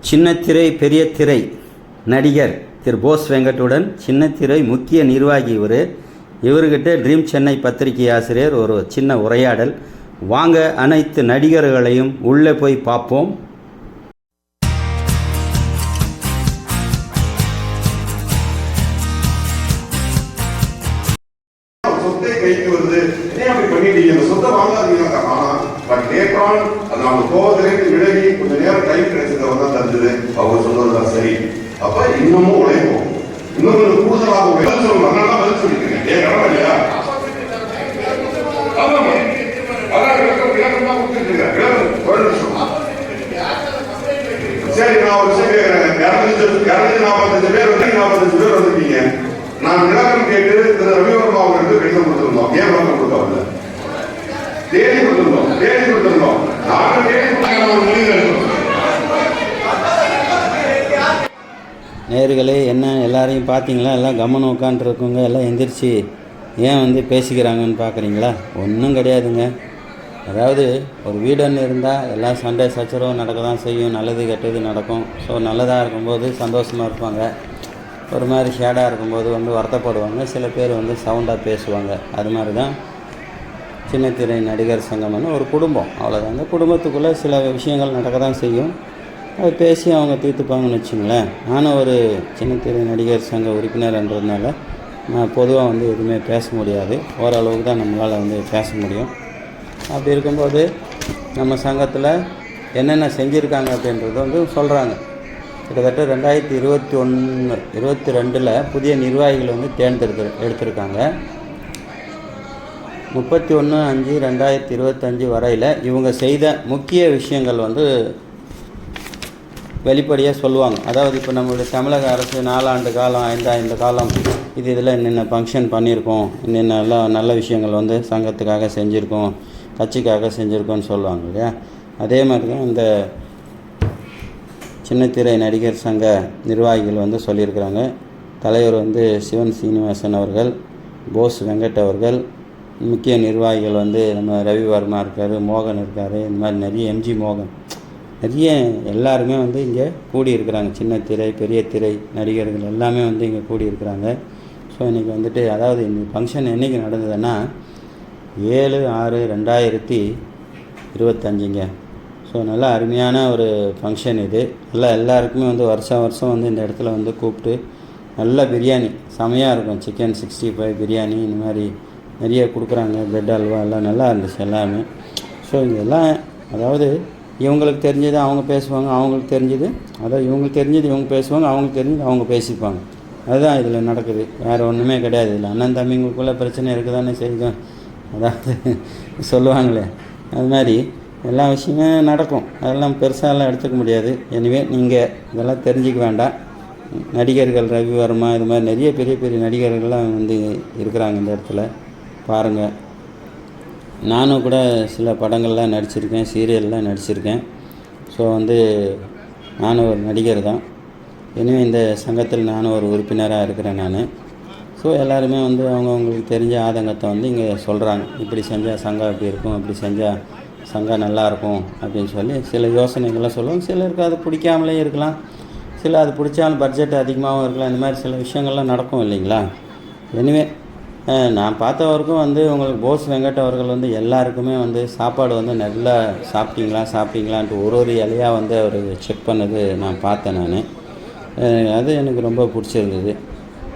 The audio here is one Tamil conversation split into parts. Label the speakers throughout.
Speaker 1: சின்னத்திரை பெரிய திரை நடிகர் திரு போஸ் வெங்கட்டுடன் சின்னத்திரை முக்கிய நிர்வாகி இவர்கிட்ட ட்ரீம் சென்னை பத்திரிகை ஆசிரியர் ஒரு சின்ன உரையாடல். வாங்க அனைத்து நடிகர்களையும் உள்ளே போய் பார்ப்போம்.
Speaker 2: சொத்தை கைக்கு வருது, ஏன் அப்படி பண்ணிட்டீங்க? அந்த சொத்தை வாங்காதீங்க. ஆனா பட் லேட்டரான் அது நம்ம கோவத்திலிருந்து விலகி கொஞ்சம் நேரம் டைம் கிடைச்சதை தான் தந்தது. அவங்க சொல்றதுதான் சரி. அப்ப இன்னமும் உழைப்போம், இன்னும் கொஞ்சம் கூடுதலாக பதில் சொல்லணும். அதனால பதில் சொல்லிருக்கீங்க. ஏன் கடமை இல்லையா? சரி, நான் ஒரு விஷயம் கேட்கிறேன். 245 பேர் வந்திருக்கீங்க. நான் விளக்கம் கேட்டு திரு ரவிவர்மா அவர்களுக்கு கடிதம் கொடுத்திருந்தோம். ஏன் விளக்கம் கொடுத்தோம்? தேதி கொடுத்திருந்தோம். நாங்கள் தேதி
Speaker 1: நேயர்களே, என்ன எல்லாரையும் பார்த்தீங்களா? எல்லாம் கவனம் உட்காந்துருக்குங்க. எல்லாம் எந்திரிச்சு ஏன் பேசிக்கிறாங்கன்னு பார்க்குறீங்களா? ஒன்றும் கிடையாதுங்க. அதாவது ஒரு வீடுன்னு இருந்தால் எல்லாம் சண்டை சச்சரவு நடக்க தான் செய்யும். நல்லது கெட்டது நடக்கும். ஸோ நல்லதாக இருக்கும்போது சந்தோஷமாக இருப்பாங்க. ஒரு மாதிரி ஷேடாக இருக்கும்போது வருத்தப்படுவாங்க. சில பேர் சவுண்டாக பேசுவாங்க. அது மாதிரி தான் சின்னத்திரை நடிகர் சங்கம்னு ஒரு குடும்பம். அவ்வளோதாங்க. குடும்பத்துக்குள்ளே சில விஷயங்கள் நடக்க தான் செய்யும். அது பேசி அவங்க தீர்த்துப்பாங்கன்னு வச்சுங்களேன். நானும் ஒரு சின்னத்திரை நடிகர் சங்க உறுப்பினர்ன்றதுனால நான் பொதுவாக எதுவுமே பேச முடியாது. ஓரளவுக்கு தான் நம்மளால் பேச முடியும். அப்படி இருக்கும்போது நம்ம சங்கத்தில் என்னென்ன செஞ்சுருக்காங்க அப்படின்றது சொல்கிறாங்க. கிட்டத்தட்ட 2022 புதிய நிர்வாகிகள் எடுத்திருக்காங்க. 31/5/2025 வரையில் இவங்க செய்த முக்கிய விஷயங்கள் வெளிப்படையாக சொல்லுவாங்க. அதாவது இப்போ நம்மளுடைய தமிழக அரசு 4 ஆண்டு காலம் 5 ஆண்டு காலம் இதில் என்னென்ன ஃபங்க்ஷன் பண்ணியிருக்கோம், என்னென்ன நல்ல விஷயங்கள் சங்கத்துக்காக செஞ்சுருக்கோம், கட்சிக்காக செஞ்சுருக்கோன்னு சொல்லுவாங்க இல்லையா? அதே மாதிரி தான் இந்த சின்னத்திரை நடிகர் சங்க நிர்வாகிகள் சொல்லியிருக்கிறாங்க. தலைவர் சிவன் சீனிவாசன் அவர்கள், போஸ் வெங்கட் அவர்கள், முக்கிய நிர்வாகிகள் நம்ம ரவிவர்மா இருக்கார், மோகன் இருக்கார், இந்த மாதிரி நிறைய எம்ஜி மோகன், நிறைய எல்லாருமே இங்கே கூடியிருக்கிறாங்க. சின்னத்திரை பெரிய திரை நடிகர்கள் எல்லாமே இங்கே கூடியிருக்கிறாங்க. ஸோ இன்றைக்கி அதாவது இந்த ஃபங்க்ஷன் என்றைக்கு நடந்ததுன்னா 7/6/2025ங்க. ஸோ நல்லா அருமையான ஒரு ஃபங்க்ஷன் இது. எல்லாருக்குமே வருஷம் இந்த இடத்துல கூப்பிட்டு நல்ல பிரியாணி செமையாக இருக்கும். சிக்கன் 65 பிரியாணி இந்த மாதிரி நிறைய கொடுக்குறாங்க. பிரெட் அல்வா எல்லாம் நல்லா இருந்துச்சு எல்லாமே. ஸோ இதெல்லாம் அதாவது இவங்களுக்கு தெரிஞ்சது அவங்க பேசுவாங்க, அவங்களுக்கு தெரிஞ்சது அதாவது இவங்களுக்கு தெரிஞ்சது இவங்க பேசுவாங்க, அவங்களுக்கு தெரிஞ்சது அவங்க பேசிப்பாங்க. அதுதான் இதில் நடக்குது. வேறு ஒன்றுமே கிடையாது. இதில் அண்ணன் தம்பிங்களுக்குள்ளே பிரச்சனை இருக்குதானே செய்யும். அதாவது சொல்லுவாங்களே, அது மாதிரி எல்லா விஷயமே நடக்கும். அதெல்லாம் பெருசாலாம் எடுத்துக்க முடியாது. எனவே நீங்கள் இதெல்லாம் தெரிஞ்சிக்க வேண்டாம். நடிகர்கள் ரவிவர்மா இது மாதிரி நிறைய பெரிய பெரிய நடிகர்கள்லாம் இருக்கிறாங்க இந்த இடத்துல பாருங்கள். நானும் கூட சில படங்கள்லாம் நடிச்சிருக்கேன், சீரியல்லாம் நடிச்சிருக்கேன். ஸோ நானும் ஒரு நடிகர் தான். எனவே இந்த சங்கத்தில் நானும் ஒரு உறுப்பினராக இருக்கிறேன் நான். ஸோ எல்லாருமே அவங்களுக்கு தெரிஞ்ச ஆதங்கத்தை இங்கே சொல்கிறாங்க. இப்படி செஞ்சால் சங்கம் இப்படி இருக்கும், இப்படி செஞ்சால் சங்கம் நல்லாயிருக்கும் அப்படின்னு சொல்லி சில யோசனைகள்லாம் சொல்லுவாங்க. சிலருக்கு அது பிடிக்காமலே இருக்கலாம், சில அது பிடிச்சாலும் பட்ஜெட் அதிகமாகவும் இருக்கலாம். இந்த மாதிரி சில விஷயங்கள்லாம் நடக்கும் இல்லைங்களா? எனவே நான் பார்த்தவருக்கும் உங்களுக்கு போஸ் வெங்கட் அவர்கள் எல்லாருக்குமே சாப்பாடு நல்லா சாப்பிட்டீங்களான்ட்டு ஒரு இலையாக அவர் செக் பண்ணது நான் பார்த்தேன் நான். அது எனக்கு ரொம்ப பிடிச்சிருந்தது.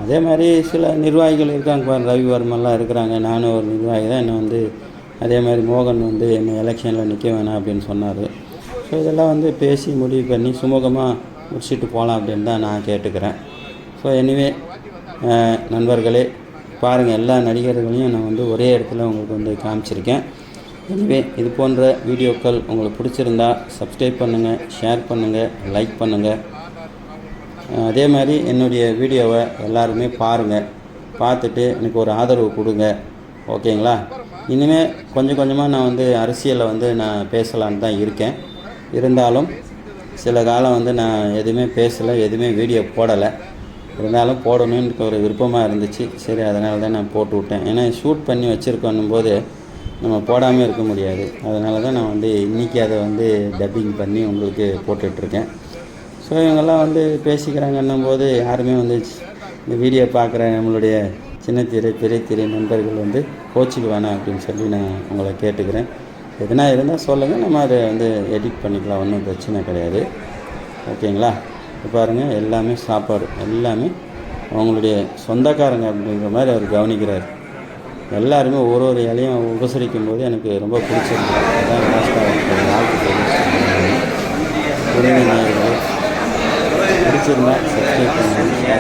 Speaker 1: அதே மாதிரி சில நிர்வாகிகள் இருக்காங்க. ரவிவர்மெல்லாம் இருக்கிறாங்க. நானும் ஒரு நிர்வாகி தான். என்னை அதே மாதிரி மோகன் என்னை எலெக்ஷனில் நிற்க வேணாம் அப்படின்னு சொன்னார். ஸோ இதெல்லாம் பேசி முடிவு பண்ணி சுமூகமாக முடிச்சுட்டு போகலாம் அப்படின்னு தான் நான் கேட்டுக்கிறேன். ஸோ எனிவே நண்பர்களே, பாருங்கள், எல்லா நடிகர்களையும் நான் ஒரே இடத்துல உங்களுக்கு காமிச்சிருக்கேன். எனிவே இது போன்ற வீடியோக்கள் உங்களுக்கு பிடிச்சிருந்தா சப்ஸ்கிரைப் பண்ணுங்கள், ஷேர் பண்ணுங்கள், லைக் பண்ணுங்கள். அதே மாதிரி என்னுடைய வீடியோவை எல்லாருமே பாருங்கள். பார்த்துட்டு எனக்கு ஒரு ஆதரவு கொடுங்க. ஓகேங்களா? இனிமேல் கொஞ்சம் கொஞ்சமாக நான் அரசியலில் நான் பேசலான்னு தான் இருக்கேன். இருந்தாலும் சில காலம் நான் எதுவுமே பேசலை, எதுவுமே வீடியோ போடலை. இருந்தாலும் போடணுன்னு ஒரு விருப்பமாக இருந்துச்சு. சரி, அதனால தான் நான் போட்டு விட்டேன். ஏன்னா ஷூட் பண்ணி வச்சுருக்கோன்னும் போது நம்ம போடாமல் இருக்க முடியாது. அதனால தான் நான் வந்து இன்றைக்கி அதை வந்து டப்பிங் பண்ணி உங்களுக்கு போட்டுட்ருக்கேன். ஸோ இவங்கெல்லாம் வந்து பேசிக்கிறாங்கன்னும் போது யாருமே வந்து இந்த வீடியோ பார்க்குற நம்மளுடைய சின்ன திரை பெரிய திரை நண்பர்கள் வந்து கோச்சிக்கு வேணாம் அப்படின்னு சொல்லி நான் உங்களை கேட்டுக்கிறேன். எதுனா இருந்தால் சொல்லுங்கள், நம்ம அதை வந்து எடிட் பண்ணிக்கலாம், ஒன்றும் பிரச்சனை கிடையாது. ஓகேங்களா? இப்போ பாருங்கள், எல்லாமே சாப்பாடு எல்லாமே அவங்களுடைய சொந்தக்காரங்க அப்படிங்கிற மாதிரி அவர் கவனிக்கிறார். எல்லாருமே ஒரு ஒரு இலையும் உபசரிக்கும் போது எனக்கு ரொம்ப பிடிச்சிருந்தது. அதான் லாஸ்ட்டாக வாழ்க்கை தெரிவிச்சிருக்கேன். பிடிச்சிருந்தா சப்ஸ்கிரைப் பண்ணுங்கள்.